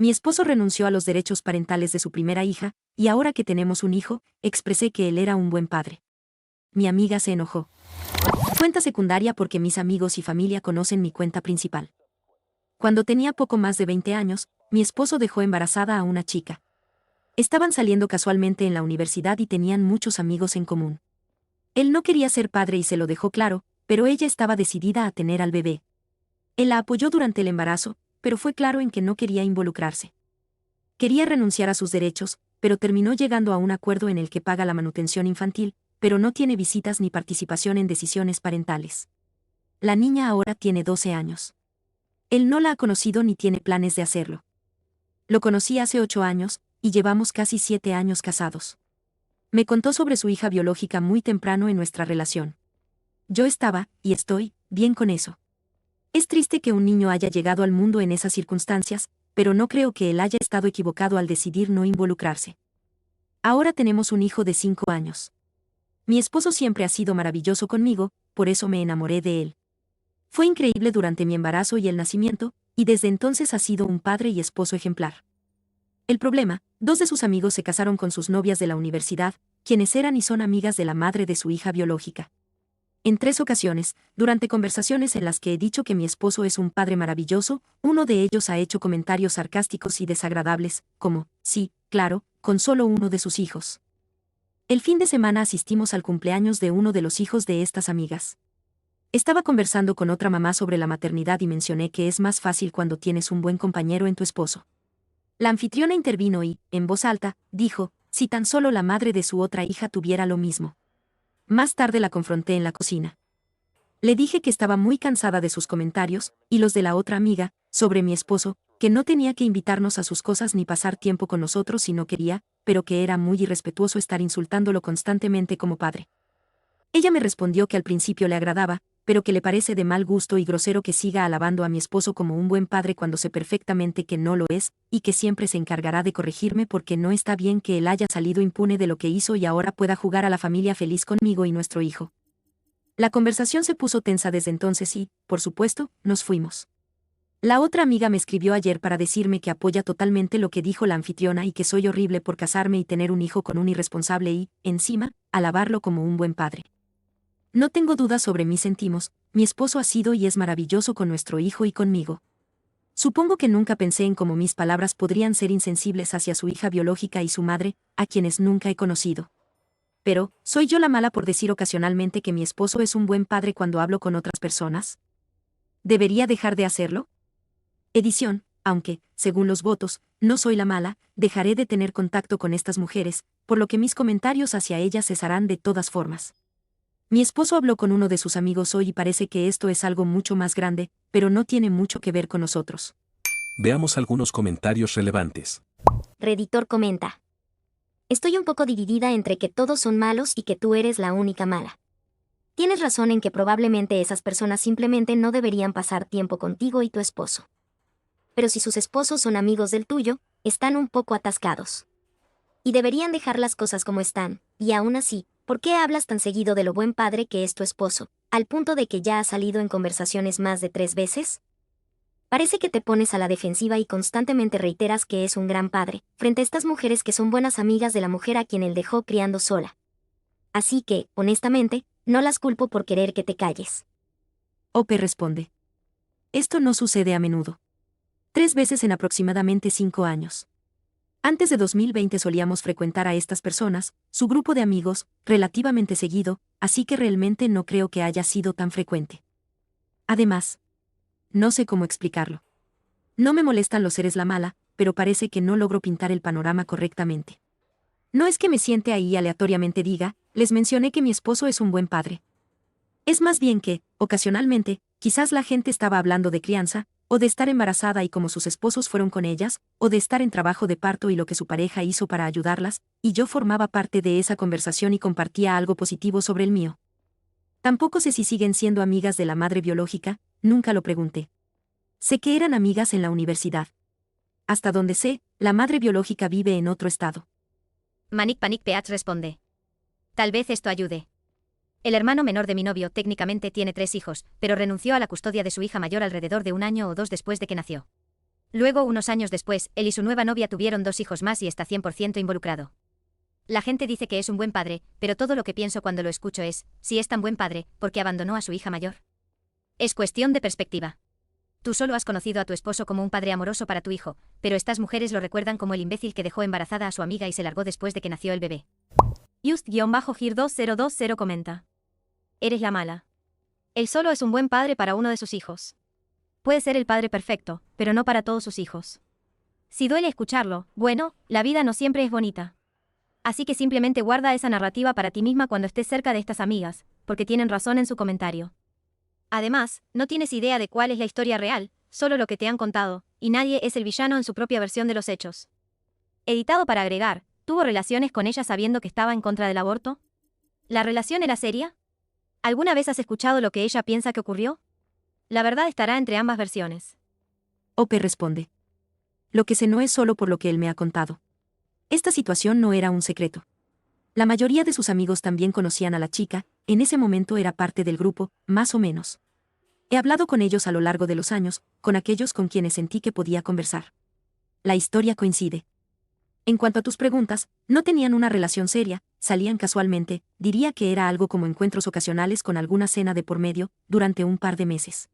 Mi esposo renunció a los derechos parentales de su primera hija, y ahora que tenemos un hijo, expresé que él era un buen padre. Mi amiga se enojó. Cuenta secundaria porque mis amigos y familia conocen mi cuenta principal. Cuando tenía poco más de 20 años, mi esposo dejó embarazada a una chica. Estaban saliendo casualmente en la universidad y tenían muchos amigos en común. Él no quería ser padre y se lo dejó claro, pero ella estaba decidida a tener al bebé. Él la apoyó durante el embarazo, pero fue claro en que no quería involucrarse. Quería renunciar a sus derechos, pero terminó llegando a un acuerdo en el que paga la manutención infantil, pero no tiene visitas ni participación en decisiones parentales. La niña ahora tiene 12 años. Él no la ha conocido ni tiene planes de hacerlo. Lo conocí hace 8 años, y llevamos casi 7 años casados. Me contó sobre su hija biológica muy temprano en nuestra relación. Yo estaba, y estoy, bien con eso. Es triste que un niño haya llegado al mundo en esas circunstancias, pero no creo que él haya estado equivocado al decidir no involucrarse. Ahora tenemos un hijo de 5 años. Mi esposo siempre ha sido maravilloso conmigo, por eso me enamoré de él. Fue increíble durante mi embarazo y el nacimiento, y desde entonces ha sido un padre y esposo ejemplar. El problema, 2 de sus amigos se casaron con sus novias de la universidad, quienes eran y son amigas de la madre de su hija biológica. En 3 ocasiones, durante conversaciones en las que he dicho que mi esposo es un padre maravilloso, uno de ellos ha hecho comentarios sarcásticos y desagradables, como, sí, claro, con solo uno de sus hijos. El fin de semana asistimos al cumpleaños de uno de los hijos de estas amigas. Estaba conversando con otra mamá sobre la maternidad y mencioné que es más fácil cuando tienes un buen compañero en tu esposo. La anfitriona intervino y, en voz alta, dijo, si tan solo la madre de su otra hija tuviera lo mismo. Más tarde la confronté en la cocina. Le dije que estaba muy cansada de sus comentarios, y los de la otra amiga, sobre mi esposo, que no tenía que invitarnos a sus cosas ni pasar tiempo con nosotros si no quería, pero que era muy irrespetuoso estar insultándolo constantemente como padre. Ella me respondió que al principio le agradaba, pero que le parece de mal gusto y grosero que siga alabando a mi esposo como un buen padre cuando sé perfectamente que no lo es, y que siempre se encargará de corregirme porque no está bien que él haya salido impune de lo que hizo y ahora pueda jugar a la familia feliz conmigo y nuestro hijo. La conversación se puso tensa desde entonces y, por supuesto, nos fuimos. La otra amiga me escribió ayer para decirme que apoya totalmente lo que dijo la anfitriona y que soy horrible por casarme y tener un hijo con un irresponsable y, encima, alabarlo como un buen padre. No tengo dudas sobre mis sentimos, mi esposo ha sido y es maravilloso con nuestro hijo y conmigo. Supongo que nunca pensé en cómo mis palabras podrían ser insensibles hacia su hija biológica y su madre, a quienes nunca he conocido. Pero, ¿soy yo la mala por decir ocasionalmente que mi esposo es un buen padre cuando hablo con otras personas? ¿Debería dejar de hacerlo? Edición, aunque, según los votos, no soy la mala, dejaré de tener contacto con estas mujeres, por lo que mis comentarios hacia ellas cesarán de todas formas. Mi esposo habló con uno de sus amigos hoy y parece que esto es algo mucho más grande, pero no tiene mucho que ver con nosotros. Veamos algunos comentarios relevantes. Redditor comenta. Estoy un poco dividida entre que todos son malos y que tú eres la única mala. Tienes razón en que probablemente esas personas simplemente no deberían pasar tiempo contigo y tu esposo. Pero si sus esposos son amigos del tuyo, están un poco atascados. Y deberían dejar las cosas como están, y aún así, ¿por qué hablas tan seguido de lo buen padre que es tu esposo, al punto de que ya ha salido en conversaciones más de 3 veces? Parece que te pones a la defensiva y constantemente reiteras que es un gran padre, frente a estas mujeres que son buenas amigas de la mujer a quien él dejó criando sola. Así que, honestamente, no las culpo por querer que te calles. Ope responde. Esto no sucede a menudo. 3 veces en aproximadamente 5 años. Antes de 2020 solíamos frecuentar a estas personas, su grupo de amigos, relativamente seguido, así que realmente no creo que haya sido tan frecuente. Además, no sé cómo explicarlo. No me molestan los seres la mala, pero parece que no logro pintar el panorama correctamente. No es que me siente ahí y aleatoriamente diga, les mencioné que mi esposo es un buen padre. Es más bien que, ocasionalmente, quizás la gente estaba hablando de crianza, o de estar embarazada y cómo sus esposos fueron con ellas, o de estar en trabajo de parto y lo que su pareja hizo para ayudarlas, y yo formaba parte de esa conversación y compartía algo positivo sobre el mío. Tampoco sé si siguen siendo amigas de la madre biológica, nunca lo pregunté. Sé que eran amigas en la universidad. Hasta donde sé, la madre biológica vive en otro estado. Manic Panic Peach responde. Tal vez esto ayude. El hermano menor de mi novio técnicamente tiene 3 hijos, pero renunció a la custodia de su hija mayor alrededor de 1 año o 2 después de que nació. Luego, unos años después, él y su nueva novia tuvieron 2 hijos más y está 100% involucrado. La gente dice que es un buen padre, pero todo lo que pienso cuando lo escucho es, si es tan buen padre, ¿por qué abandonó a su hija mayor? Es cuestión de perspectiva. Tú solo has conocido a tu esposo como un padre amoroso para tu hijo, pero estas mujeres lo recuerdan como el imbécil que dejó embarazada a su amiga y se largó después de que nació el bebé. Just-Gir2020 comenta. Eres la mala. Él solo es un buen padre para uno de sus hijos. Puede ser el padre perfecto, pero no para todos sus hijos. Si duele escucharlo, bueno, la vida no siempre es bonita. Así que simplemente guarda esa narrativa para ti misma cuando estés cerca de estas amigas, porque tienen razón en su comentario. Además, no tienes idea de cuál es la historia real, solo lo que te han contado, y nadie es el villano en su propia versión de los hechos. Editado para agregar, ¿tuvo relaciones con ella sabiendo que estaba en contra del aborto? ¿La relación era seria? ¿Alguna vez has escuchado lo que ella piensa que ocurrió? La verdad estará entre ambas versiones. Ope responde. Lo que sé no es solo por lo que él me ha contado. Esta situación no era un secreto. La mayoría de sus amigos también conocían a la chica, en ese momento era parte del grupo, más o menos. He hablado con ellos a lo largo de los años, con aquellos con quienes sentí que podía conversar. La historia coincide. En cuanto a tus preguntas, no tenían una relación seria, salían casualmente, diría que era algo como encuentros ocasionales con alguna cena de por medio, durante un par de meses.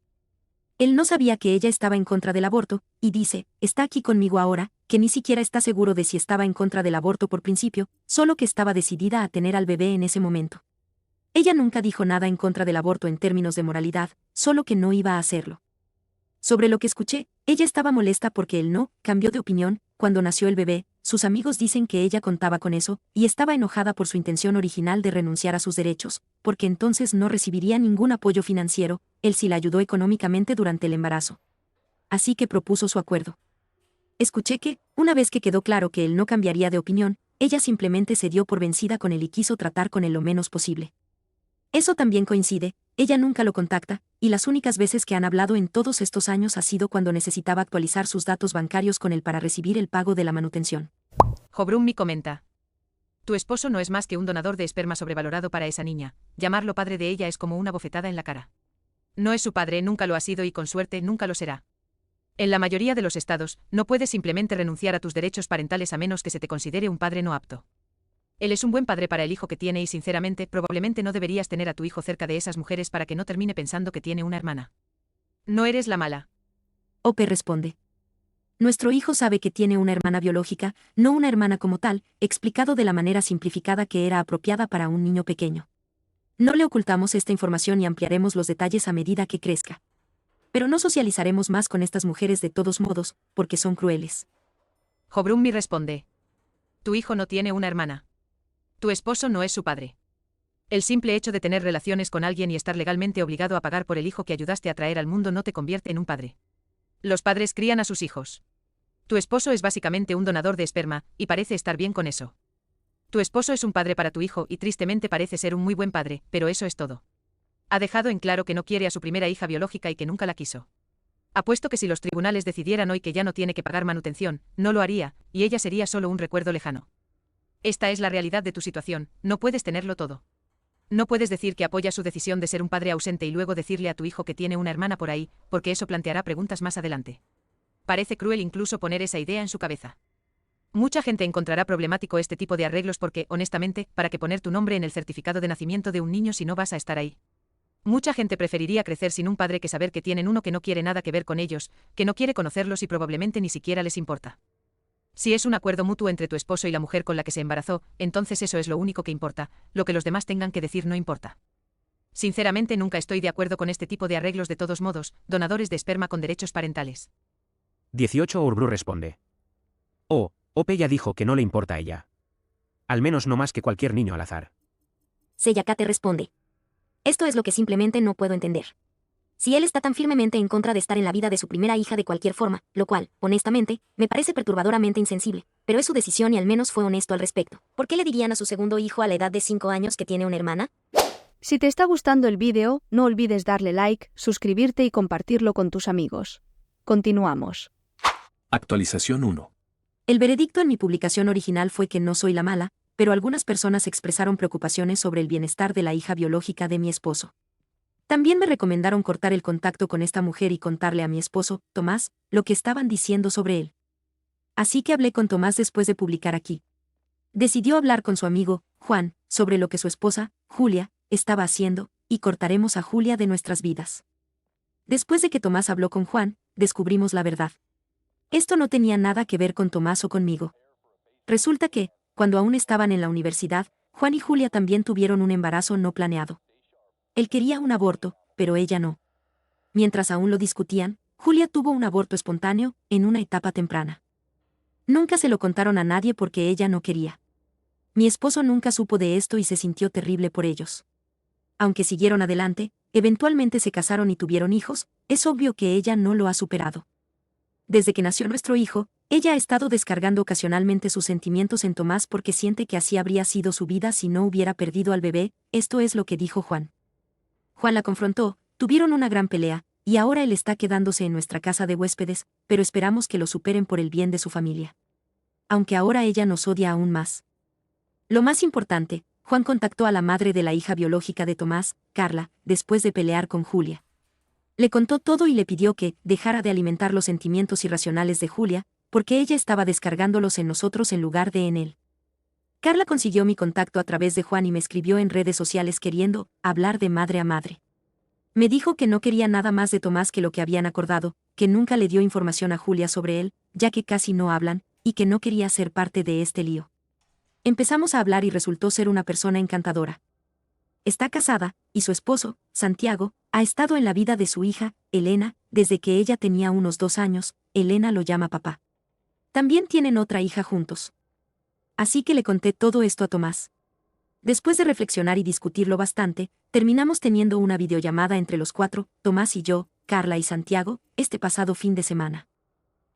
Él no sabía que ella estaba en contra del aborto, y dice, está aquí conmigo ahora, que ni siquiera está seguro de si estaba en contra del aborto por principio, solo que estaba decidida a tener al bebé en ese momento. Ella nunca dijo nada en contra del aborto en términos de moralidad, solo que no iba a hacerlo. Sobre lo que escuché, ella estaba molesta porque él no cambió de opinión cuando nació el bebé. Sus amigos dicen que ella contaba con eso, y estaba enojada por su intención original de renunciar a sus derechos, porque entonces no recibiría ningún apoyo financiero, él sí la ayudó económicamente durante el embarazo. Así que propuso su acuerdo. Escuché que, una vez que quedó claro que él no cambiaría de opinión, ella simplemente se dio por vencida con él y quiso tratar con él lo menos posible. Eso también coincide, ella nunca lo contacta, y las únicas veces que han hablado en todos estos años ha sido cuando necesitaba actualizar sus datos bancarios con él para recibir el pago de la manutención. Jobrummi comenta. Tu esposo no es más que un donador de esperma sobrevalorado para esa niña. Llamarlo padre de ella es como una bofetada en la cara. No es su padre, nunca lo ha sido y con suerte nunca lo será. En la mayoría de los estados, no puedes simplemente renunciar a tus derechos parentales a menos que se te considere un padre no apto. Él es un buen padre para el hijo que tiene y sinceramente, probablemente no deberías tener a tu hijo cerca de esas mujeres para que no termine pensando que tiene una hermana. No eres la mala. Ope responde. Nuestro hijo sabe que tiene una hermana biológica, no una hermana como tal, explicado de la manera simplificada que era apropiada para un niño pequeño. No le ocultamos esta información y ampliaremos los detalles a medida que crezca. Pero no socializaremos más con estas mujeres de todos modos, porque son crueles. Jobrummi responde. Tu hijo no tiene una hermana. Tu esposo no es su padre. El simple hecho de tener relaciones con alguien y estar legalmente obligado a pagar por el hijo que ayudaste a traer al mundo no te convierte en un padre. Los padres crían a sus hijos. Tu esposo es básicamente un donador de esperma, y parece estar bien con eso. Tu esposo es un padre para tu hijo y tristemente parece ser un muy buen padre, pero eso es todo. Ha dejado en claro que no quiere a su primera hija biológica y que nunca la quiso. Apuesto que si los tribunales decidieran hoy que ya no tiene que pagar manutención, no lo haría, y ella sería solo un recuerdo lejano. Esta es la realidad de tu situación, no puedes tenerlo todo. No puedes decir que apoyas su decisión de ser un padre ausente y luego decirle a tu hijo que tiene una hermana por ahí, porque eso planteará preguntas más adelante. Parece cruel incluso poner esa idea en su cabeza. Mucha gente encontrará problemático este tipo de arreglos porque, honestamente, ¿para qué poner tu nombre en el certificado de nacimiento de un niño si no vas a estar ahí? Mucha gente preferiría crecer sin un padre que saber que tienen uno que no quiere nada que ver con ellos, que no quiere conocerlos y probablemente ni siquiera les importa. Si es un acuerdo mutuo entre tu esposo y la mujer con la que se embarazó, entonces eso es lo único que importa, lo que los demás tengan que decir no importa. Sinceramente nunca estoy de acuerdo con este tipo de arreglos de todos modos, donadores de esperma con derechos parentales. 18 Urbru responde. Oh, Ope ya dijo que no le importa a ella. Al menos no más que cualquier niño al azar. Seyakate responde. Esto es lo que simplemente no puedo entender. Si él está tan firmemente en contra de estar en la vida de su primera hija de cualquier forma, lo cual, honestamente, me parece perturbadoramente insensible, pero es su decisión y al menos fue honesto al respecto. ¿Por qué le dirían a su segundo hijo a la edad de 5 años que tiene una hermana? Si te está gustando el vídeo, no olvides darle like, suscribirte y compartirlo con tus amigos. Continuamos. Actualización 1. El veredicto en mi publicación original fue que no soy la mala, pero algunas personas expresaron preocupaciones sobre el bienestar de la hija biológica de mi esposo. También me recomendaron cortar el contacto con esta mujer y contarle a mi esposo, Tomás, lo que estaban diciendo sobre él. Así que hablé con Tomás después de publicar aquí. Decidió hablar con su amigo, Juan, sobre lo que su esposa, Julia, estaba haciendo, y cortaremos a Julia de nuestras vidas. Después de que Tomás habló con Juan, descubrimos la verdad. Esto no tenía nada que ver con Tomás o conmigo. Resulta que, cuando aún estaban en la universidad, Juan y Julia también tuvieron un embarazo no planeado. Él quería un aborto, pero ella no. Mientras aún lo discutían, Julia tuvo un aborto espontáneo, en una etapa temprana. Nunca se lo contaron a nadie porque ella no quería. Mi esposo nunca supo de esto y se sintió terrible por ellos. Aunque siguieron adelante, eventualmente se casaron y tuvieron hijos, es obvio que ella no lo ha superado. Desde que nació nuestro hijo, ella ha estado descargando ocasionalmente sus sentimientos en Tomás porque siente que así habría sido su vida si no hubiera perdido al bebé, esto es lo que dijo Juan. Juan la confrontó, tuvieron una gran pelea, y ahora él está quedándose en nuestra casa de huéspedes, pero esperamos que lo superen por el bien de su familia. Aunque ahora ella nos odia aún más. Lo más importante, Juan contactó a la madre de la hija biológica de Tomás, Carla, después de pelear con Julia. Le contó todo y le pidió que dejara de alimentar los sentimientos irracionales de Julia, porque ella estaba descargándolos en nosotros en lugar de en él. Carla consiguió mi contacto a través de Juan y me escribió en redes sociales queriendo hablar de madre a madre. Me dijo que no quería nada más de Tomás que lo que habían acordado, que nunca le dio información a Julia sobre él, ya que casi no hablan, y que no quería ser parte de este lío. Empezamos a hablar y resultó ser una persona encantadora. Está casada, y su esposo, Santiago, ha estado en la vida de su hija, Elena, desde que ella tenía unos 2 años, Elena lo llama papá. También tienen otra hija juntos. Así que le conté todo esto a Tomás. Después de reflexionar y discutirlo bastante, terminamos teniendo una videollamada entre los 4, Tomás y yo, Carla y Santiago, este pasado fin de semana.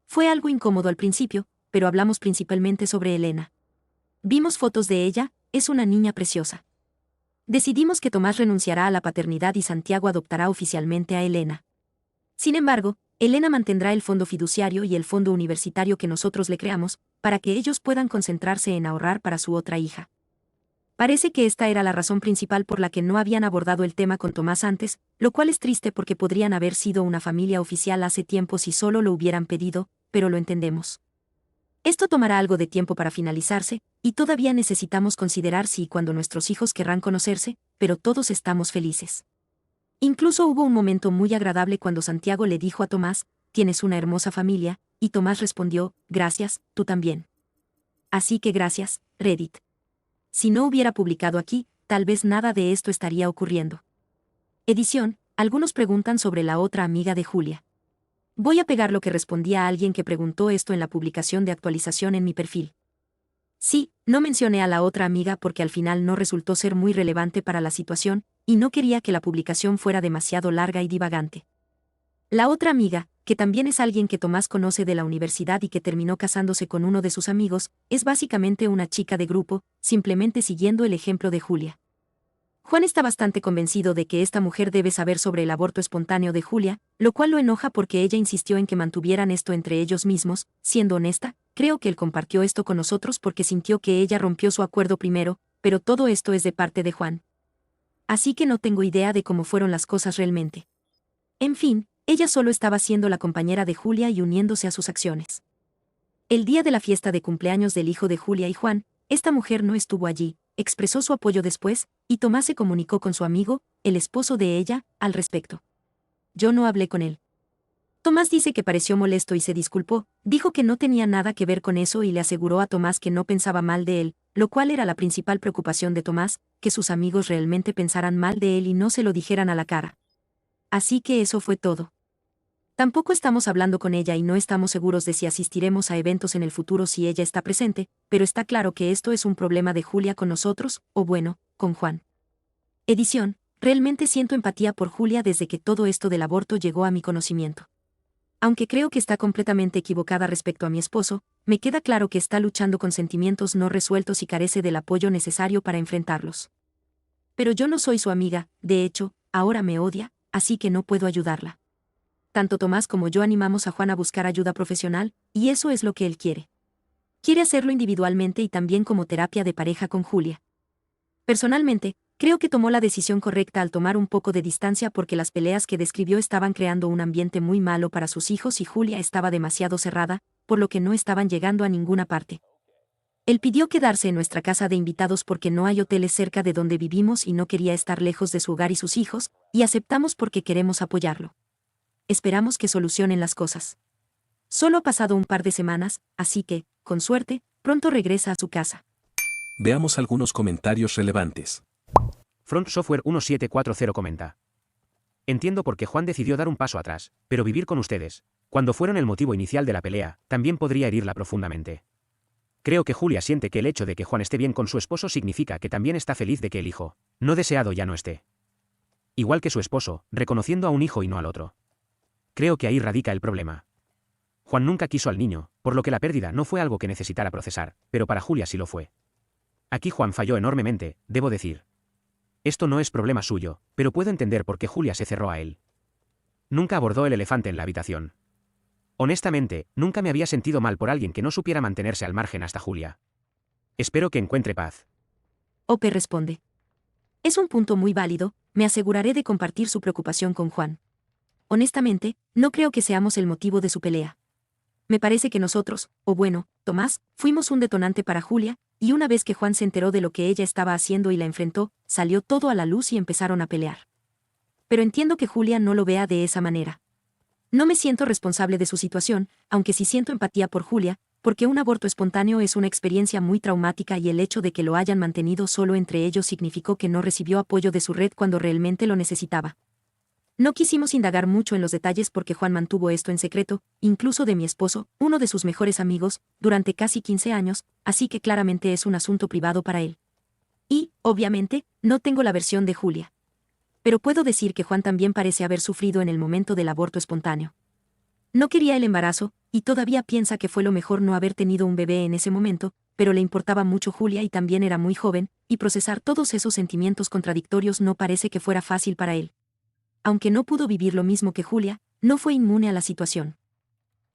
Fue algo incómodo al principio, pero hablamos principalmente sobre Elena. Vimos fotos de ella, es una niña preciosa. Decidimos que Tomás renunciará a la paternidad y Santiago adoptará oficialmente a Elena. Sin embargo, Elena mantendrá el fondo fiduciario y el fondo universitario que nosotros le creamos, para que ellos puedan concentrarse en ahorrar para su otra hija. Parece que esta era la razón principal por la que no habían abordado el tema con Tomás antes, lo cual es triste porque podrían haber sido una familia oficial hace tiempo si solo lo hubieran pedido, pero lo entendemos. Esto tomará algo de tiempo para finalizarse, y todavía necesitamos considerar si y cuando nuestros hijos querrán conocerse, pero todos estamos felices. Incluso hubo un momento muy agradable cuando Santiago le dijo a Tomás, «Tienes una hermosa familia», y Tomás respondió, «Gracias, tú también». Así que gracias, Reddit. Si no hubiera publicado aquí, tal vez nada de esto estaría ocurriendo. Edición, algunos preguntan sobre la otra amiga de Julia. Voy a pegar lo que respondía a alguien que preguntó esto en la publicación de actualización en mi perfil. Sí, no mencioné a la otra amiga porque al final no resultó ser muy relevante para la situación, y no quería que la publicación fuera demasiado larga y divagante. La otra amiga, que también es alguien que Tomás conoce de la universidad y que terminó casándose con uno de sus amigos, es básicamente una chica de grupo, simplemente siguiendo el ejemplo de Julia. Juan está bastante convencido de que esta mujer debe saber sobre el aborto espontáneo de Julia, lo cual lo enoja porque ella insistió en que mantuvieran esto entre ellos mismos. Siendo honesta, creo que él compartió esto con nosotros porque sintió que ella rompió su acuerdo primero, pero todo esto es de parte de Juan. Así que no tengo idea de cómo fueron las cosas realmente. En fin, ella solo estaba siendo la compañera de Julia y uniéndose a sus acciones. El día de la fiesta de cumpleaños del hijo de Julia y Juan, esta mujer no estuvo allí, expresó su apoyo después, y Tomás se comunicó con su amigo, el esposo de ella, al respecto. Yo no hablé con él. Tomás dice que pareció molesto y se disculpó, dijo que no tenía nada que ver con eso y le aseguró a Tomás que no pensaba mal de él, lo cual era la principal preocupación de Tomás, que sus amigos realmente pensaran mal de él y no se lo dijeran a la cara. Así que eso fue todo. Tampoco estamos hablando con ella y no estamos seguros de si asistiremos a eventos en el futuro si ella está presente, pero está claro que esto es un problema de Julia con nosotros, o bueno, con Juan. Edición, realmente siento empatía por Julia desde que todo esto del aborto llegó a mi conocimiento. Aunque creo que está completamente equivocada respecto a mi esposo, me queda claro que está luchando con sentimientos no resueltos y carece del apoyo necesario para enfrentarlos. Pero yo no soy su amiga, de hecho, ahora me odia, así que no puedo ayudarla. Tanto Tomás como yo animamos a Juan a buscar ayuda profesional, y eso es lo que él quiere. Quiere hacerlo individualmente y también como terapia de pareja con Julia. Personalmente, Creo que tomó la decisión correcta al tomar un poco de distancia porque las peleas que describió estaban creando un ambiente muy malo para sus hijos y Julia estaba demasiado cerrada, por lo que no estaban llegando a ninguna parte. Él pidió quedarse en nuestra casa de invitados porque no hay hoteles cerca de donde vivimos y no quería estar lejos de su hogar y sus hijos, y aceptamos porque queremos apoyarlo. Esperamos que solucionen las cosas. Solo ha pasado un par de semanas, así que, con suerte, pronto regresa a su casa. Veamos algunos comentarios relevantes. Front Software 1740 comenta. Entiendo por qué Juan decidió dar un paso atrás, pero vivir con ustedes, cuando fueron el motivo inicial de la pelea, también podría herirla profundamente. Creo que Julia siente que el hecho de que Juan esté bien con su esposo significa que también está feliz de que el hijo, no deseado, ya no esté. Igual que su esposo, reconociendo a un hijo y no al otro. Creo que ahí radica el problema. Juan nunca quiso al niño, por lo que la pérdida no fue algo que necesitara procesar, pero para Julia sí lo fue. Aquí Juan falló enormemente, debo decir. Esto no es problema suyo, pero puedo entender por qué Julia se cerró a él. Nunca abordó el elefante en la habitación. Honestamente, nunca me había sentido mal por alguien que no supiera mantenerse al margen hasta Julia. Espero que encuentre paz. Ope responde. Es un punto muy válido, me aseguraré de compartir su preocupación con Juan. Honestamente, no creo que seamos el motivo de su pelea. Me parece que nosotros, o bueno, Tomás, fuimos un detonante para Julia, y una vez que Juan se enteró de lo que ella estaba haciendo y la enfrentó, salió todo a la luz y empezaron a pelear. Pero entiendo que Julia no lo vea de esa manera. No me siento responsable de su situación, aunque sí siento empatía por Julia, porque un aborto espontáneo es una experiencia muy traumática y el hecho de que lo hayan mantenido solo entre ellos significó que no recibió apoyo de su red cuando realmente lo necesitaba. No quisimos indagar mucho en los detalles porque Juan mantuvo esto en secreto, incluso de mi esposo, uno de sus mejores amigos, durante casi 15 años, así que claramente es un asunto privado para él. Y, obviamente, no tengo la versión de Julia. Pero puedo decir que Juan también parece haber sufrido en el momento del aborto espontáneo. No quería el embarazo, y todavía piensa que fue lo mejor no haber tenido un bebé en ese momento, pero le importaba mucho Julia y también era muy joven, y procesar todos esos sentimientos contradictorios no parece que fuera fácil para él. Aunque no pudo vivir lo mismo que Julia, no fue inmune a la situación.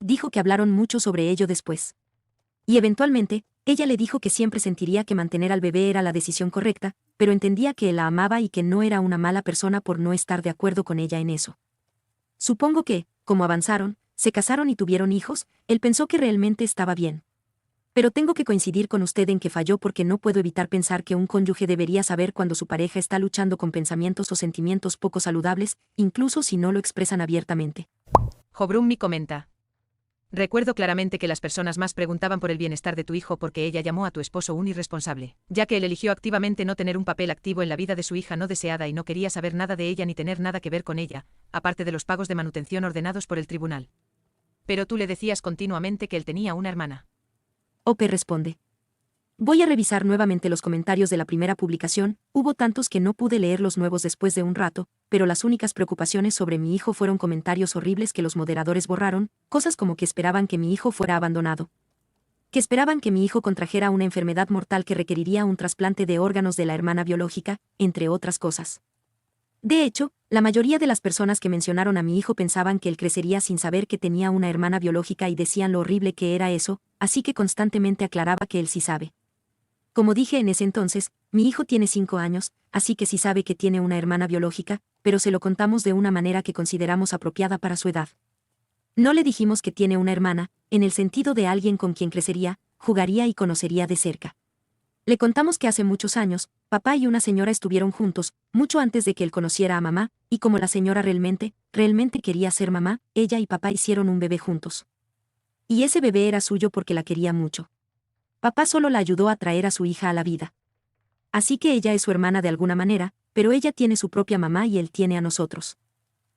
Dijo que hablaron mucho sobre ello después. Y eventualmente, ella le dijo que siempre sentiría que mantener al bebé era la decisión correcta, pero entendía que él la amaba y que no era una mala persona por no estar de acuerdo con ella en eso. Supongo que, como avanzaron, se casaron y tuvieron hijos, él pensó que realmente estaba bien. Pero tengo que coincidir con usted en que falló porque no puedo evitar pensar que un cónyuge debería saber cuando su pareja está luchando con pensamientos o sentimientos poco saludables, incluso si no lo expresan abiertamente. Jobrummi comenta. Recuerdo claramente que las personas más preguntaban por el bienestar de tu hijo porque ella llamó a tu esposo un irresponsable, ya que él eligió activamente no tener un papel activo en la vida de su hija no deseada y no quería saber nada de ella ni tener nada que ver con ella, aparte de los pagos de manutención ordenados por el tribunal. Pero tú le decías continuamente que él tenía una hermana. Ope responde. Voy a revisar nuevamente los comentarios de la primera publicación, hubo tantos que no pude leer los nuevos después de un rato, pero las únicas preocupaciones sobre mi hijo fueron comentarios horribles que los moderadores borraron, cosas como que esperaban que mi hijo fuera abandonado. Que esperaban que mi hijo contrajera una enfermedad mortal que requeriría un trasplante de órganos de la hermana biológica, entre otras cosas. De hecho, la mayoría de las personas que mencionaron a mi hijo pensaban que él crecería sin saber que tenía una hermana biológica y decían lo horrible que era eso, así que constantemente aclaraba que él sí sabe. Como dije en ese entonces, mi hijo tiene 5 años, así que sí sabe que tiene una hermana biológica, pero se lo contamos de una manera que consideramos apropiada para su edad. No le dijimos que tiene una hermana, en el sentido de alguien con quien crecería, jugaría y conocería de cerca. Le contamos que hace muchos años, papá y una señora estuvieron juntos, mucho antes de que él conociera a mamá, y como la señora realmente quería ser mamá, ella y papá hicieron un bebé juntos. Y ese bebé era suyo porque la quería mucho. Papá solo la ayudó a traer a su hija a la vida. Así que ella es su hermana de alguna manera, pero ella tiene su propia mamá y él tiene a nosotros.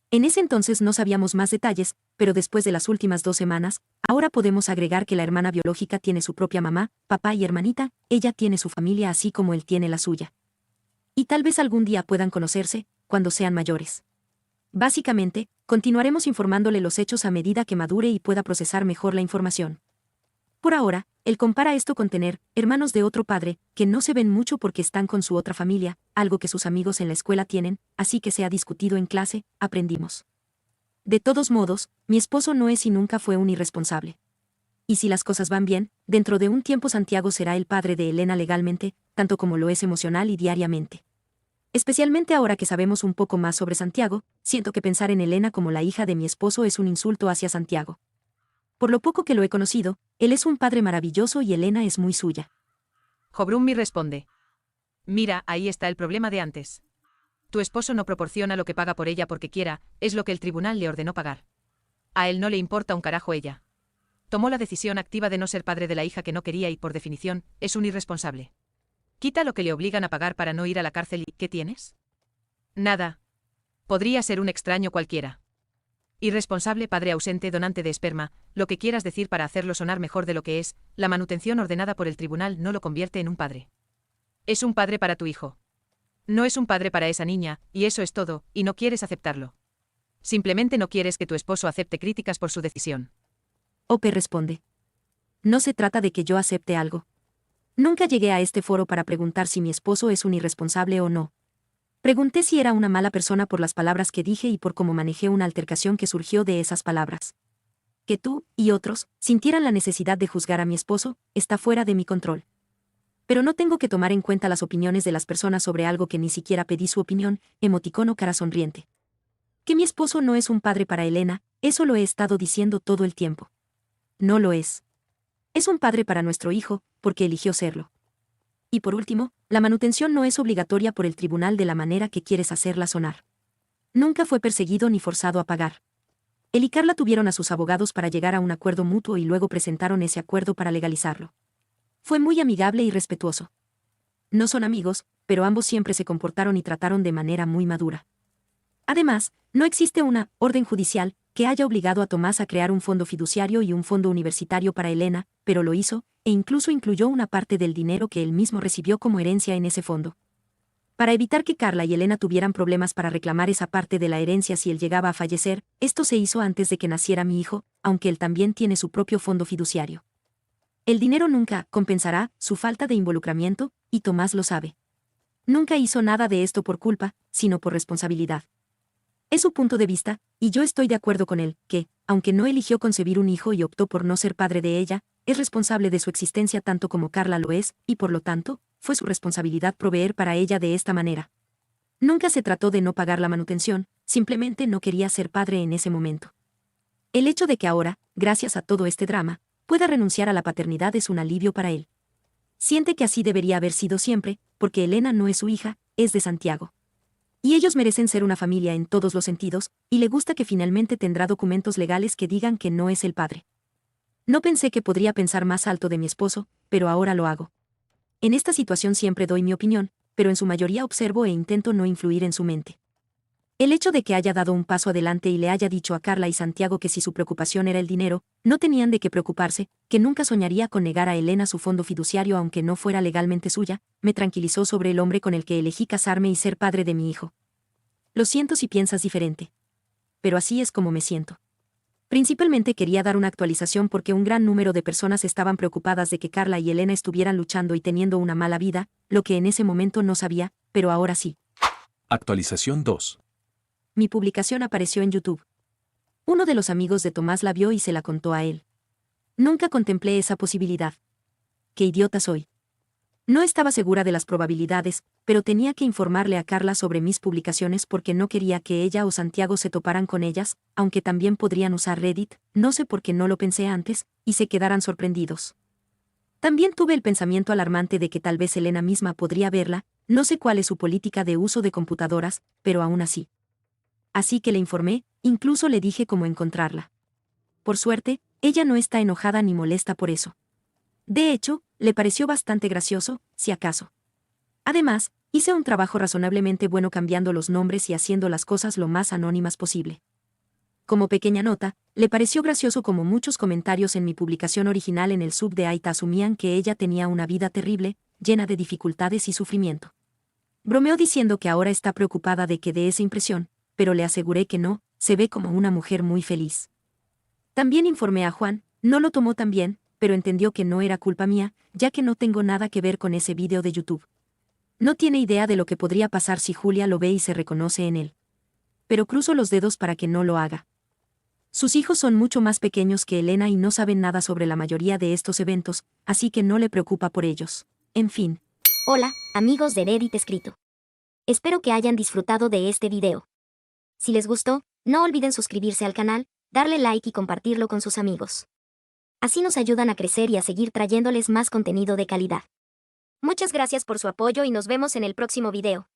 En ese entonces no sabíamos más detalles, pero después de las últimas 2 semanas, ahora podemos agregar que la hermana biológica tiene su propia mamá, papá y hermanita, ella tiene su familia así como él tiene la suya. Y tal vez algún día puedan conocerse, cuando sean mayores. Básicamente, continuaremos informándole los hechos a medida que madure y pueda procesar mejor la información. Por ahora, él compara esto con tener hermanos de otro padre, que no se ven mucho porque están con su otra familia, algo que sus amigos en la escuela tienen, así que se ha discutido en clase, aprendimos. De todos modos, mi esposo no es y nunca fue un irresponsable. Y si las cosas van bien, dentro de un tiempo Santiago será el padre de Elena legalmente, tanto como lo es emocional y diariamente. Especialmente ahora que sabemos un poco más sobre Santiago, siento que pensar en Elena como la hija de mi esposo es un insulto hacia Santiago. Por lo poco que lo he conocido, él es un padre maravilloso y Elena es muy suya. Jobrummi responde. Mira, ahí está el problema de antes. Tu esposo no proporciona lo que paga por ella porque quiera, es lo que el tribunal le ordenó pagar. A él no le importa un carajo ella. Tomó la decisión activa de no ser padre de la hija que no quería y, por definición, es un irresponsable. Quita lo que le obligan a pagar para no ir a la cárcel y ¿qué tienes? Nada. Podría ser un extraño cualquiera. Irresponsable, padre ausente, donante de esperma, lo que quieras decir para hacerlo sonar mejor de lo que es, la manutención ordenada por el tribunal no lo convierte en un padre. Es un padre para tu hijo. No es un padre para esa niña, y eso es todo, y no quieres aceptarlo. Simplemente no quieres que tu esposo acepte críticas por su decisión. Ope responde. No se trata de que yo acepte algo. Nunca llegué a este foro para preguntar si mi esposo es un irresponsable o no. Pregunté si era una mala persona por las palabras que dije y por cómo manejé una altercación que surgió de esas palabras. Que tú, y otros, sintieran la necesidad de juzgar a mi esposo, está fuera de mi control. Pero no tengo que tomar en cuenta las opiniones de las personas sobre algo que ni siquiera pedí su opinión, emoticono cara sonriente. Que mi esposo no es un padre para Elena, eso lo he estado diciendo todo el tiempo. No lo es. Es un padre para nuestro hijo, porque eligió serlo. Y por último, la manutención no es obligatoria por el tribunal de la manera que quieres hacerla sonar. Nunca fue perseguido ni forzado a pagar. Él y Carla tuvieron a sus abogados para llegar a un acuerdo mutuo y luego presentaron ese acuerdo para legalizarlo. Fue muy amigable y respetuoso. No son amigos, pero ambos siempre se comportaron y trataron de manera muy madura. Además, no existe una orden judicial que haya obligado a Tomás a crear un fondo fiduciario y un fondo universitario para Elena, pero lo hizo, e incluso incluyó una parte del dinero que él mismo recibió como herencia en ese fondo. Para evitar que Carla y Elena tuvieran problemas para reclamar esa parte de la herencia si él llegaba a fallecer, esto se hizo antes de que naciera mi hijo, aunque él también tiene su propio fondo fiduciario. El dinero nunca compensará su falta de involucramiento, y Tomás lo sabe. Nunca hizo nada de esto por culpa, sino por responsabilidad. Es su punto de vista, y yo estoy de acuerdo con él, que, aunque no eligió concebir un hijo y optó por no ser padre de ella, es responsable de su existencia tanto como Carla lo es, y por lo tanto, fue su responsabilidad proveer para ella de esta manera. Nunca se trató de no pagar la manutención, simplemente no quería ser padre en ese momento. El hecho de que ahora, gracias a todo este drama, pueda renunciar a la paternidad es un alivio para él. Siente que así debería haber sido siempre, porque Elena no es su hija, es de Santiago. Y ellos merecen ser una familia en todos los sentidos, y le gusta que finalmente tendrá documentos legales que digan que no es el padre. No pensé que podría pensar más alto de mi esposo, pero ahora lo hago. En esta situación siempre doy mi opinión, pero en su mayoría observo e intento no influir en su mente. El hecho de que haya dado un paso adelante y le haya dicho a Carla y Santiago que si su preocupación era el dinero, no tenían de qué preocuparse, que nunca soñaría con negar a Elena su fondo fiduciario aunque no fuera legalmente suya, me tranquilizó sobre el hombre con el que elegí casarme y ser padre de mi hijo. Lo siento si piensas diferente. Pero así es como me siento. Principalmente quería dar una actualización porque un gran número de personas estaban preocupadas de que Carla y Elena estuvieran luchando y teniendo una mala vida, lo que en ese momento no sabía, pero ahora sí. Actualización 2. Mi publicación apareció en YouTube. Uno de los amigos de Tomás la vio y se la contó a él. Nunca contemplé esa posibilidad. Qué idiota soy. No estaba segura de las probabilidades, pero tenía que informarle a Carla sobre mis publicaciones porque no quería que ella o Santiago se toparan con ellas, aunque también podrían usar Reddit, no sé por qué no lo pensé antes, y se quedaran sorprendidos. También tuve el pensamiento alarmante de que tal vez Elena misma podría verla, no sé cuál es su política de uso de computadoras, pero aún así. Así que le informé, incluso le dije cómo encontrarla. Por suerte, ella no está enojada ni molesta por eso. De hecho, le pareció bastante gracioso, si acaso. Además, hice un trabajo razonablemente bueno cambiando los nombres y haciendo las cosas lo más anónimas posible. Como pequeña nota, le pareció gracioso como muchos comentarios en mi publicación original en el sub de Aita asumían que ella tenía una vida terrible, llena de dificultades y sufrimiento. Bromeó diciendo que ahora está preocupada de que dé esa impresión, pero le aseguré que no, se ve como una mujer muy feliz. También informé a Juan, no lo tomó tan bien, pero entendió que no era culpa mía, ya que no tengo nada que ver con ese video de YouTube. No tiene idea de lo que podría pasar si Julia lo ve y se reconoce en él. Pero cruzo los dedos para que no lo haga. Sus hijos son mucho más pequeños que Elena y no saben nada sobre la mayoría de estos eventos, así que no le preocupa por ellos. En fin. Hola, amigos de Reddit escrito. Espero que hayan disfrutado de este video. Si les gustó, no olviden suscribirse al canal, darle like y compartirlo con sus amigos. Así nos ayudan a crecer y a seguir trayéndoles más contenido de calidad. Muchas gracias por su apoyo y nos vemos en el próximo video.